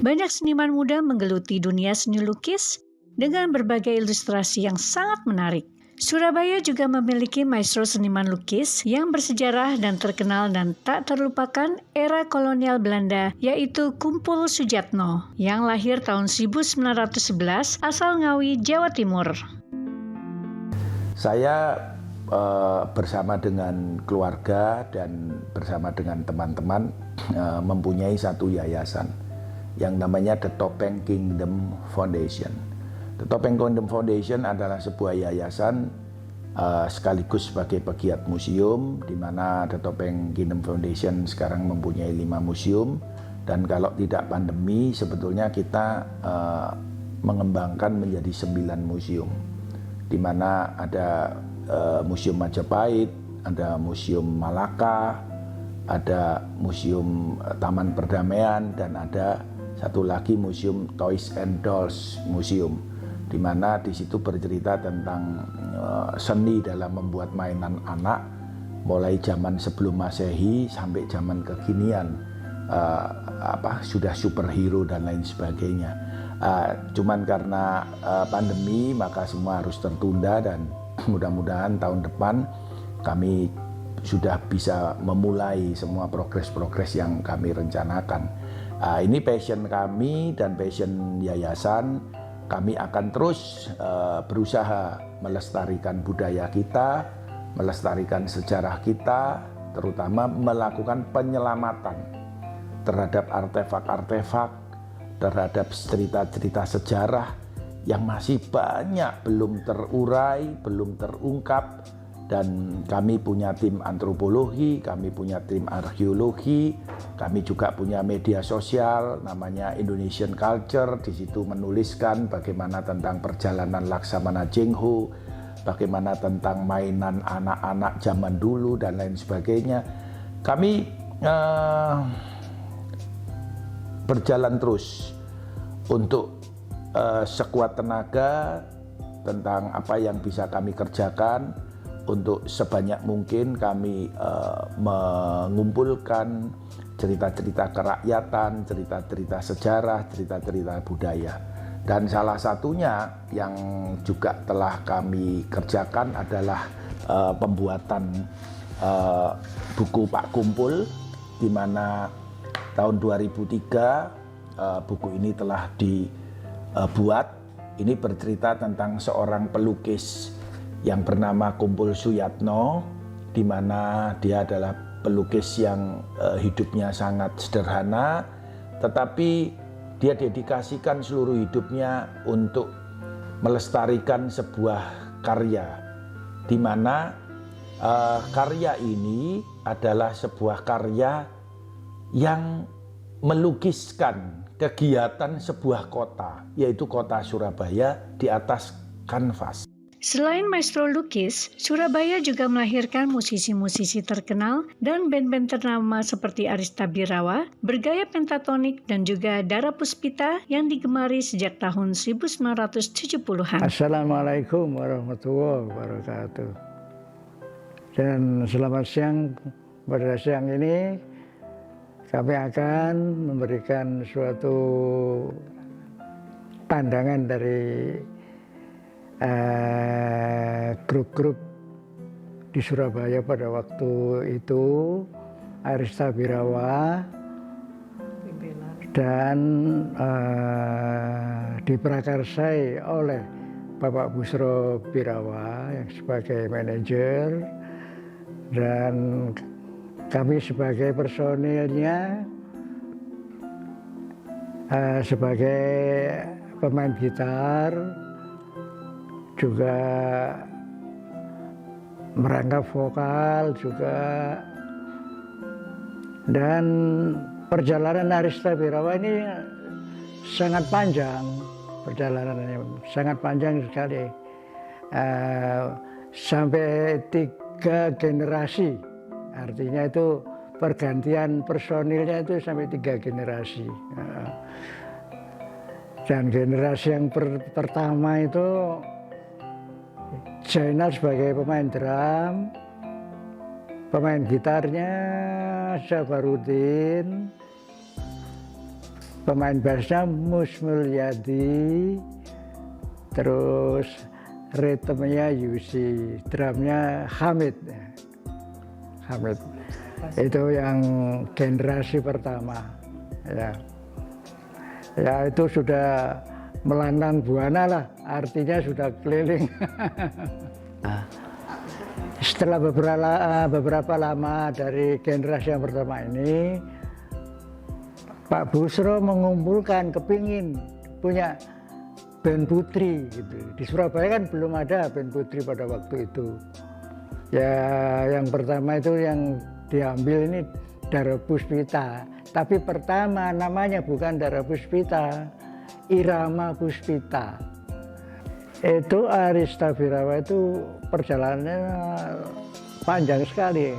Banyak seniman muda menggeluti dunia seni lukis dengan berbagai ilustrasi yang sangat menarik. Surabaya juga memiliki maestro seniman lukis yang bersejarah dan terkenal dan tak terlupakan era kolonial Belanda, yaitu Kumpul Sujatno yang lahir tahun 1911 asal Ngawi, Jawa Timur. Saya bersama dengan keluarga dan bersama dengan teman-teman mempunyai satu yayasan yang namanya The Topeng Kingdom Foundation. The Topeng Kingdom Foundation adalah sebuah yayasan sekaligus sebagai pegiat museum, di mana The Topeng Kingdom Foundation sekarang mempunyai 5 museum, dan kalau tidak pandemi sebetulnya kita mengembangkan menjadi 9 museum, di mana ada Museum Majapahit, ada Museum Malaka, ada Museum Taman Perdamaian, dan ada satu lagi Museum Toys and Dolls Museum, di mana di situ bercerita tentang seni dalam membuat mainan anak, mulai zaman sebelum Masehi sampai zaman kekinian, sudah superhero dan lain sebagainya. Cuman karena pandemi maka semua harus tertunda, dan mudah-mudahan tahun depan kami sudah bisa memulai semua progres-progres yang kami rencanakan. Ini passion kami dan passion yayasan. Kami akan terus berusaha melestarikan budaya kita, melestarikan sejarah kita, terutama melakukan penyelamatan terhadap artefak-artefak, terhadap cerita-cerita sejarah yang masih banyak belum terurai, belum terungkap. Dan kami punya tim antropologi, kami punya tim arkeologi, kami juga punya media sosial namanya Indonesian Culture. Di situ menuliskan bagaimana tentang perjalanan Laksamana Cheng-ho, bagaimana tentang mainan anak-anak zaman dulu dan lain sebagainya. Kami berjalan terus untuk sekuat tenaga tentang apa yang bisa kami kerjakan. Untuk sebanyak mungkin kami mengumpulkan cerita-cerita kerakyatan, cerita-cerita sejarah, cerita-cerita budaya. Dan salah satunya yang juga telah kami kerjakan adalah pembuatan buku Pak Kumpul, di mana tahun 2003 buku ini telah dibuat. Ini bercerita tentang seorang pelukis yang bernama Kumpul Sujatno, di mana dia adalah pelukis yang hidupnya sangat sederhana, tetapi dia dedikasikan seluruh hidupnya untuk melestarikan sebuah karya, di mana karya ini adalah sebuah karya yang melukiskan kegiatan sebuah kota, yaitu kota Surabaya di atas kanvas. Selain maestro lukis, Surabaya juga melahirkan musisi-musisi terkenal dan band-band ternama seperti Arista Birawa, bergaya pentatonik, dan juga Dara Puspita yang digemari sejak tahun 1970-an. Assalamualaikum warahmatullahi wabarakatuh. Dan selamat siang. Pada siang ini kami akan memberikan suatu pandangan dari grup-grup di Surabaya pada waktu itu, Arista Birawa dan diprakarsai oleh Bapak Busro Birawa yang sebagai manajer, dan kami sebagai personilnya, sebagai pemain gitar, juga merangkap vokal juga. Dan perjalanan Arista Birawa ini sangat panjang, perjalanannya sangat panjang sekali, sampai 3 generasi, artinya itu pergantian personilnya itu sampai 3 generasi. Dan generasi yang pertama itu Zainal sebagai pemain drum, pemain gitarnya Sabarudin, pemain bassnya Mus Mulyadi, terus ritmenya Yusi, drumnya Hamid. Itu yang generasi pertama. Ya itu sudah melantang buana lah, artinya sudah keliling. Setelah beberapa lama dari generasi yang pertama ini, Pak Busro mengumpulkan, kepingin punya band putri gitu. Di Surabaya kan belum ada band putri pada waktu itu. Ya yang pertama itu yang diambil ini Dara Puspita. Tapi pertama namanya bukan Dara Puspita, Irama Puspita. Itu Arista Birawa itu perjalanannya panjang sekali.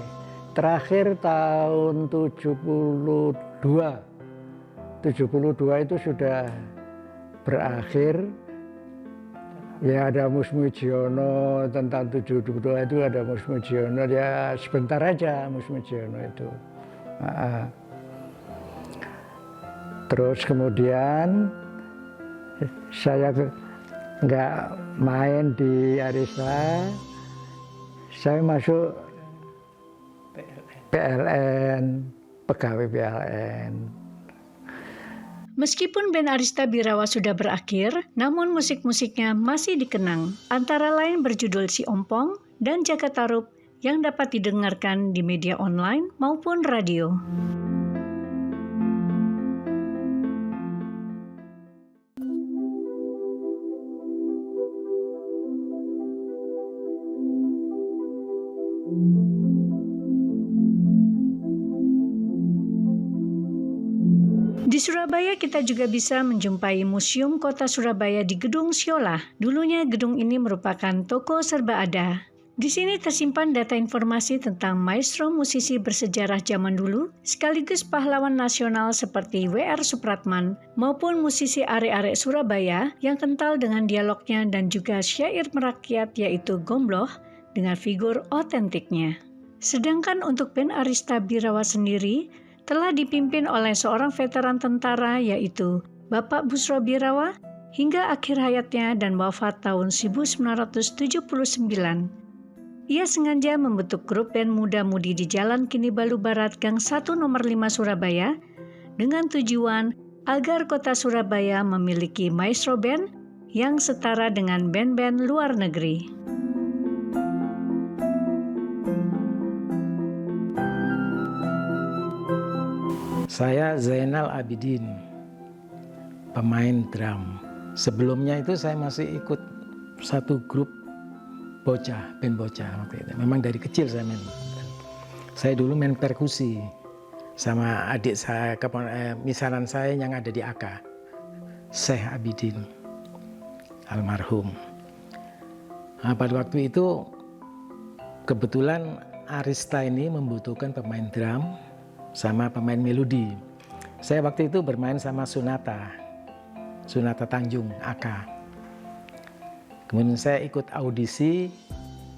Terakhir tahun 72 itu sudah berakhir. Ya ada Mus Mujiono, tentang 72 itu ada Mus Mujiono, ya sebentar aja Mus Mujiono itu. Terus kemudian saya nggak main di Arista, saya masuk PLN, pegawai PLN. Meskipun band Arista Birawa sudah berakhir, namun musik-musiknya masih dikenang, antara lain berjudul Si Ompong dan Jaka Tarub yang dapat didengarkan di media online maupun radio. Di Surabaya kita juga bisa menjumpai Museum Kota Surabaya di Gedung Siola. Dulunya gedung ini merupakan toko serba ada. Di sini tersimpan data informasi tentang maestro musisi bersejarah zaman dulu, sekaligus pahlawan nasional seperti W.R. Supratman, maupun musisi arek-arek Surabaya yang kental dengan dialognya dan juga syair merakyat yaitu Gombloh dengan figur otentiknya. Sedangkan untuk band Arista Birawa sendiri, telah dipimpin oleh seorang veteran tentara yaitu Bapak Busro Birawa hingga akhir hayatnya dan wafat tahun 1979. Ia sengaja membentuk grup band muda-mudi di Jalan Kinibalu Barat Gang 1 Nomor 5 Surabaya dengan tujuan agar kota Surabaya memiliki maestro band yang setara dengan band-band luar negeri. Saya Zainal Abidin, pemain drum. Sebelumnya itu saya masih ikut satu grup bocah, band bocah waktu itu. Memang dari kecil saya main. Saya dulu main perkusi sama adik saya, misanan saya yang ada di AK, Syekh Abidin, almarhum. Nah, pada waktu itu kebetulan Arista ini membutuhkan pemain drum sama pemain melodi. Saya waktu itu bermain sama Sunata Tanjung, AK. Kemudian saya ikut audisi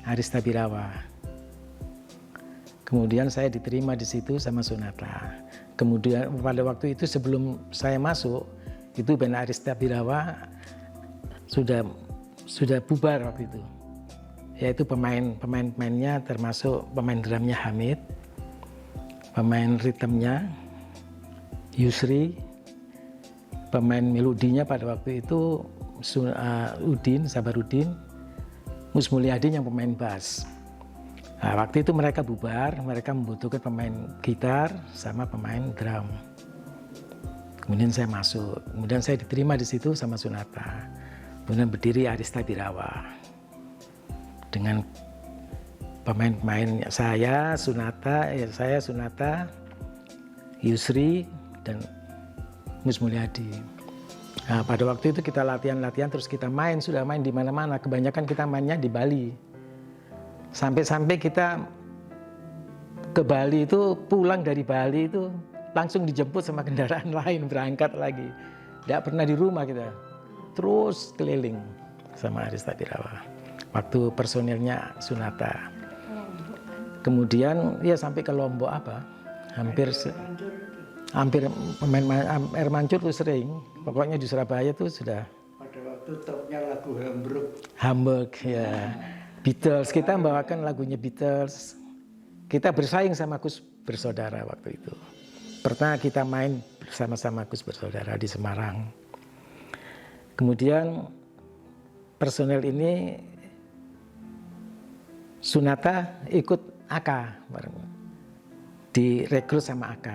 Arista Birawa. Kemudian saya diterima di situ sama Sunata. Kemudian pada waktu itu sebelum saya masuk, itu band Arista Birawa sudah bubar waktu itu. Yaitu pemainnya termasuk pemain drumnya Hamid, pemain ritmenya Yusri, pemain melodinya pada waktu itu Sabarudin, Mus Mulyadi yang pemain bass. Nah, waktu itu mereka bubar, mereka membutuhkan pemain gitar sama pemain drum. Kemudian saya masuk, kemudian saya diterima di situ sama Sunata. Kemudian berdiri Arista Birawa dengan pemain-pemain saya Sunata, Yusri, dan Mus Mulyadi. Nah, pada waktu itu kita latihan terus kita sudah main di mana-mana. Kebanyakan kita mainnya di Bali. Sampai kita ke Bali itu, pulang dari Bali itu langsung dijemput sama kendaraan lain, berangkat lagi. Tidak pernah di rumah kita. Terus keliling sama Arista Birawa. Waktu personilnya Sunata. Kemudian ya sampai ke Lombok hampir hampir pemain air mancur tuh sering. Pokoknya di Surabaya tuh sudah. Pada waktu topnya lagu Hamburg. Hamburg ya. Beatles, kita membawakan lagunya Beatles. Kita bersaing sama Kus Bersaudara waktu itu. Pernah kita main bersama-sama Kus Bersaudara di Semarang. Kemudian personel ini Sunata ikut AK, direkrut sama AK.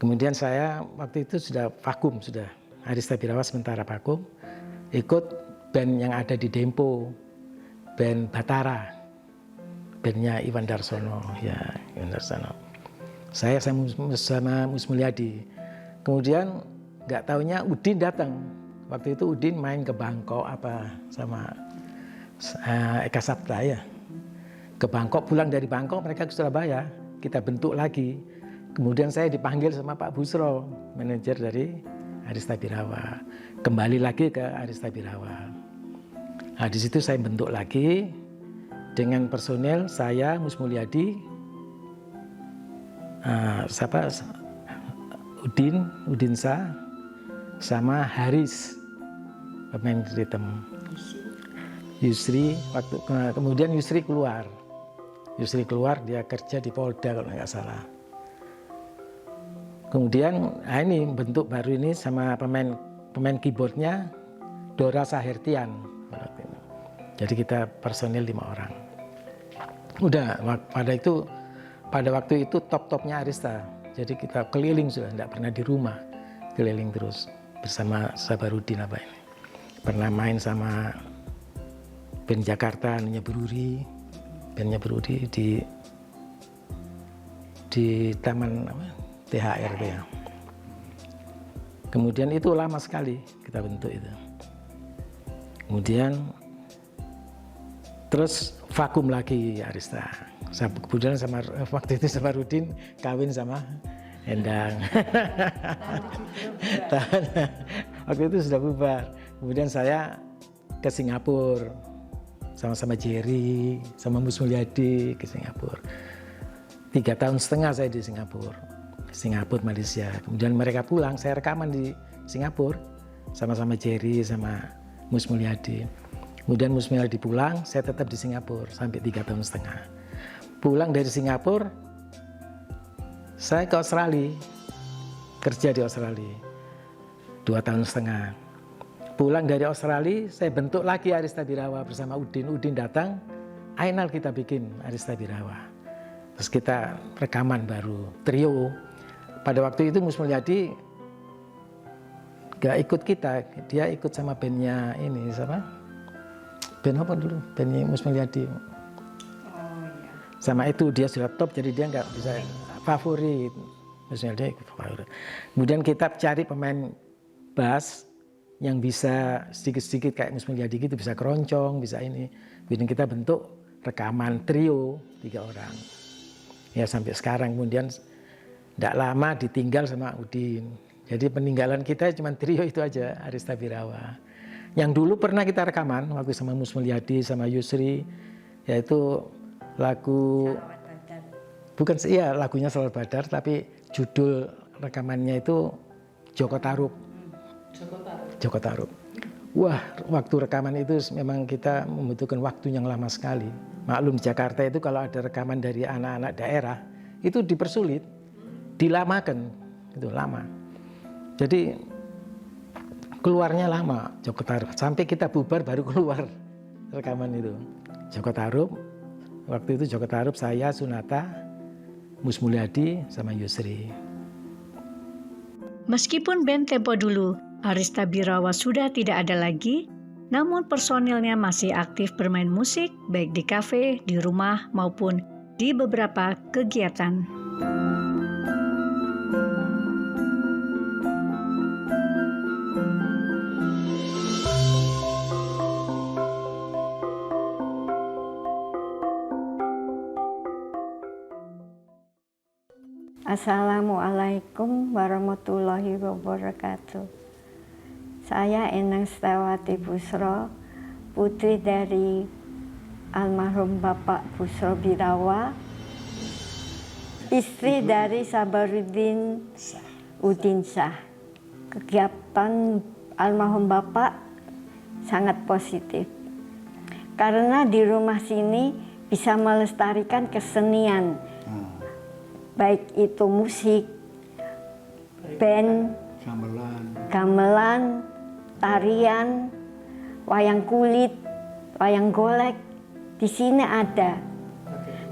Kemudian saya waktu itu sudah vakum, sudah Arista Birawa sementara vakum, ikut band yang ada di Dempo, band Batara, bandnya Iwan Darsono, ya Iwan Darsono. Saya sama Mus Mulyadi. Kemudian nggak taunya Udin datang. Waktu itu Udin main ke Bangkok apa sama Eka Sapta ya. Ke Bangkok, pulang dari Bangkok mereka ke Surabaya. Kita bentuk lagi. Kemudian saya dipanggil sama Pak Busro, manajer dari Arista Birawa. Kembali lagi ke Arista Birawa. Nah, di situ saya bentuk lagi dengan personel saya, Mus Mulyadi, Udin Sa, sama Haris, pemain ritme. Yusri, kemudian Yusri keluar. Yusri keluar, dia kerja di Polda kalau nggak salah. Kemudian ini bentuk baru ini sama pemain keyboardnya Dora Sahertian. Jadi kita personil 5 orang. Udah pada waktu itu top-topnya Arista. Jadi kita keliling sudah, tidak pernah di rumah, keliling terus bersama Sabarudin apa ini. Pernah main sama band Jakarta, bandnya Beruri di Taman THR itu ya. Kemudian itu lama sekali kita bentuk itu. Kemudian terus vakum lagi Arista. Kemudian waktu itu Sabarudin kawin sama Endang. Waktu itu sudah bubar. Kemudian saya ke Singapura sama Jerry, sama Mus Mulyadi ke Singapura. 3,5 tahun saya di Singapura, Malaysia. Kemudian mereka pulang, saya rekaman di Singapura sama Jerry, sama Mus Mulyadi. Kemudian Mus Mulyadi pulang, saya tetap di Singapura sampai 3,5 tahun. Pulang dari Singapura, saya ke Australia, kerja di Australia 2,5 tahun. Pulang dari Australia, saya bentuk lagi Arista Birawa bersama Udin. Udin datang, Ainal kita bikin Arista Birawa. Terus kita rekaman baru, trio. Pada waktu itu Mus Mulyadi gak ikut kita, dia ikut sama bandnya ini, sama band apa dulu? Bandnya Mus Mulyadi. Sama itu dia sudah top, jadi dia nggak bisa favorit. Mus Mulyadi favorit. Kemudian kita cari pemain bass yang bisa sedikit-sedikit kayak Mus Mulyadi gitu, bisa keroncong, bisa ini. Kemudian kita bentuk rekaman trio 3 orang. Ya sampai sekarang. Kemudian tidak lama ditinggal sama Udin. Jadi peninggalan kita cuma trio itu aja, Arista Birawa. Yang dulu pernah kita rekaman waktu sama Mus Mulyadi, sama Yusri, yaitu lagu, bukan iya lagunya Salawat Badar, tapi judul rekamannya itu Joko Tarub. Joko Tarub. Wah, waktu rekaman itu memang kita membutuhkan waktu yang lama sekali. Maklum di Jakarta itu kalau ada rekaman dari anak-anak daerah itu dipersulit, dilamakan, itu lama. Jadi keluarnya lama Joko Tarub. Sampai kita bubar baru keluar rekaman itu. Joko Tarub, waktu itu Joko Tarub, saya, Sunata, Mus Mulyadi, sama Yusri. Meskipun band Tempo dulu, Arista Birawa sudah tidak ada lagi, namun personilnya masih aktif bermain musik, baik di kafe, di rumah, maupun di beberapa kegiatan. Assalamualaikum warahmatullahi wabarakatuh. Saya Enang Setiawati Busro, putri dari almarhum Bapak Busro Birawa. istri dari Sabaruddin Udin Shah. Kegiatan almarhum Bapak sangat positif. Karena di rumah sini bisa melestarikan kesenian. Baik itu musik, band, gamelan, tarian, wayang kulit, wayang golek, di sini ada.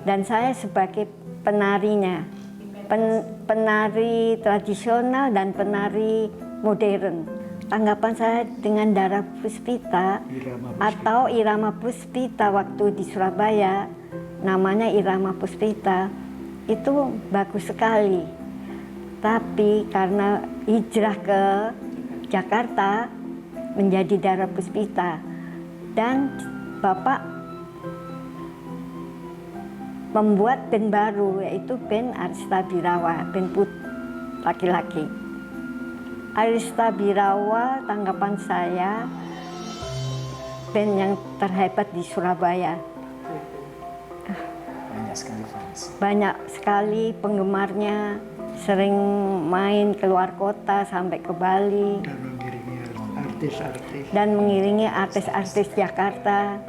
Dan saya sebagai penarinya, penari tradisional dan penari modern. Tanggapan saya dengan Dara Puspita atau Irama Puspita waktu di Surabaya, namanya Irama Puspita, itu bagus sekali. Tapi karena hijrah ke Jakarta menjadi Dara Puspita, dan Bapak membuat band baru, yaitu band Arista Birawa, band laki-laki. Arista Birawa, tanggapan saya, band yang terhebat di Surabaya. Banyak sekali penggemarnya, sering main keluar kota sampai ke Bali dan mengiringi artis-artis Jakarta.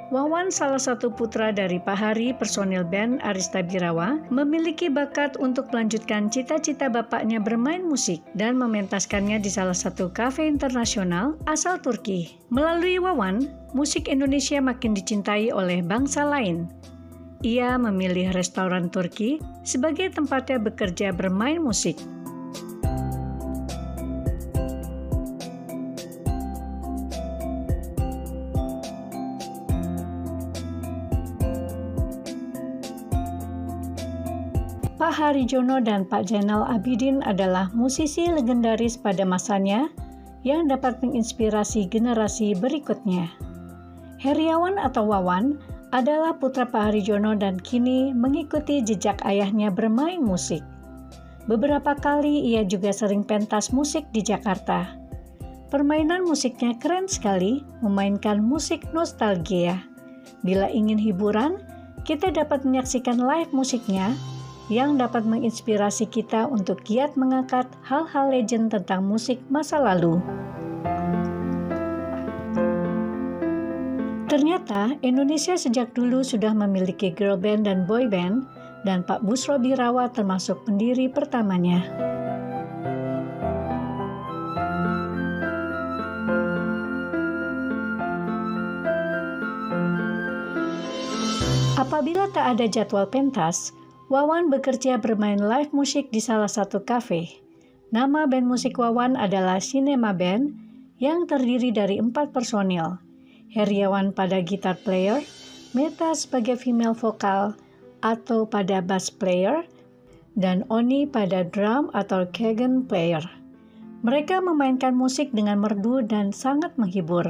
Wawan, salah satu putra dari Pak Hari, personil band Arista Birawa, memiliki bakat untuk melanjutkan cita-cita bapaknya bermain musik dan mementaskannya di salah satu kafe internasional asal Turki. Melalui Wawan, musik Indonesia makin dicintai oleh bangsa lain. Ia memilih restoran Turki sebagai tempatnya bekerja bermain musik. Pak Harijono dan Pak Zainal Abidin adalah musisi legendaris pada masanya yang dapat menginspirasi generasi berikutnya. Heriawan atau Wawan adalah putra Pak Harijono dan kini mengikuti jejak ayahnya bermain musik. Beberapa kali ia juga sering pentas musik di Jakarta. Permainan musiknya keren sekali, memainkan musik nostalgia. Bila ingin hiburan, kita dapat menyaksikan live musiknya yang dapat menginspirasi kita untuk giat mengangkat hal-hal legend tentang musik masa lalu. Ternyata Indonesia sejak dulu sudah memiliki girl band dan boy band, dan Pak Busro Birawa termasuk pendiri pertamanya. Apabila tak ada jadwal pentas, Wawan bekerja bermain live musik di salah satu kafe. Nama band musik Wawan adalah Cinema Band yang terdiri dari 4 personil. Heriawan pada gitar player, Meta sebagai female vokal atau pada bass player, dan Oni pada drum atau kegen player. Mereka memainkan musik dengan merdu dan sangat menghibur.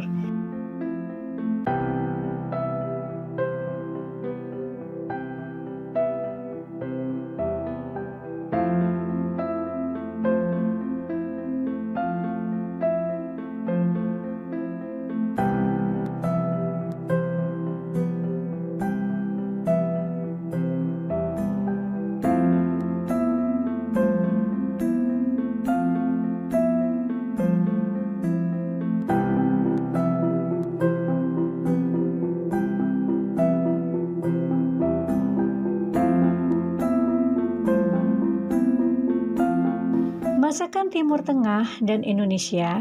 Masakan Timur Tengah dan Indonesia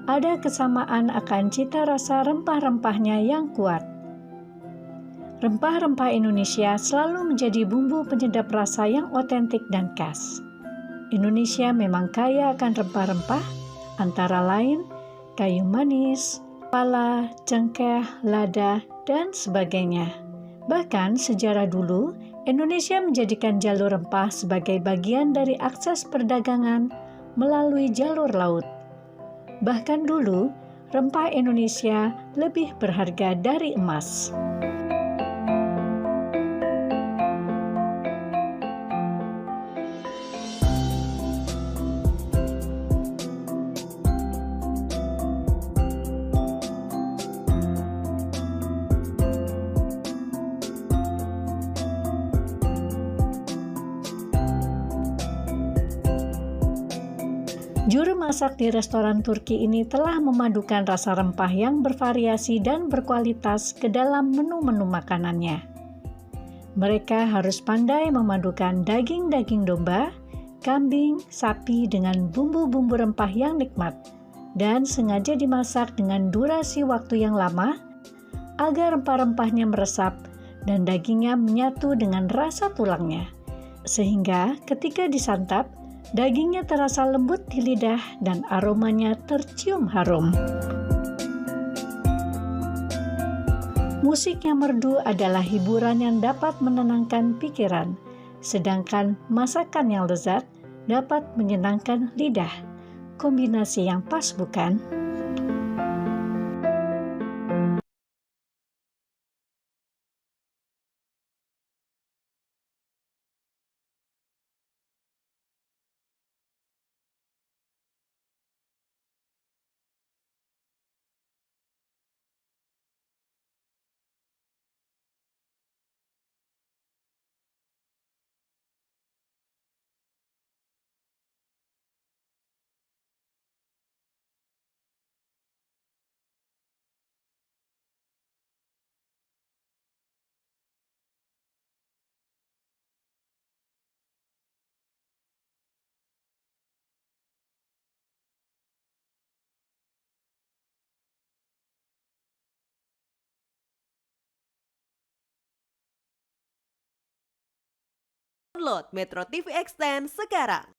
ada kesamaan akan cita rasa rempah-rempahnya yang kuat. Rempah-rempah Indonesia selalu menjadi bumbu penyedap rasa yang otentik dan khas. Indonesia memang kaya akan rempah-rempah, antara lain kayu manis, pala, cengkeh, lada, dan sebagainya. Bahkan sejarah dulu, Indonesia menjadikan jalur rempah sebagai bagian dari akses perdagangan melalui jalur laut. Bahkan dulu, rempah Indonesia lebih berharga dari emas. Juru masak di restoran Turki ini telah memadukan rasa rempah yang bervariasi dan berkualitas ke dalam menu-menu makanannya. Mereka harus pandai memadukan daging-daging domba, kambing, sapi dengan bumbu-bumbu rempah yang nikmat, dan sengaja dimasak dengan durasi waktu yang lama agar rempah-rempahnya meresap dan dagingnya menyatu dengan rasa tulangnya. Sehingga ketika disantap, dagingnya terasa lembut di lidah dan aromanya tercium harum. Musik yang merdu adalah hiburan yang dapat menenangkan pikiran, sedangkan masakan yang lezat dapat menyenangkan lidah. Kombinasi yang pas, bukan? Download Metro TV Extend sekarang.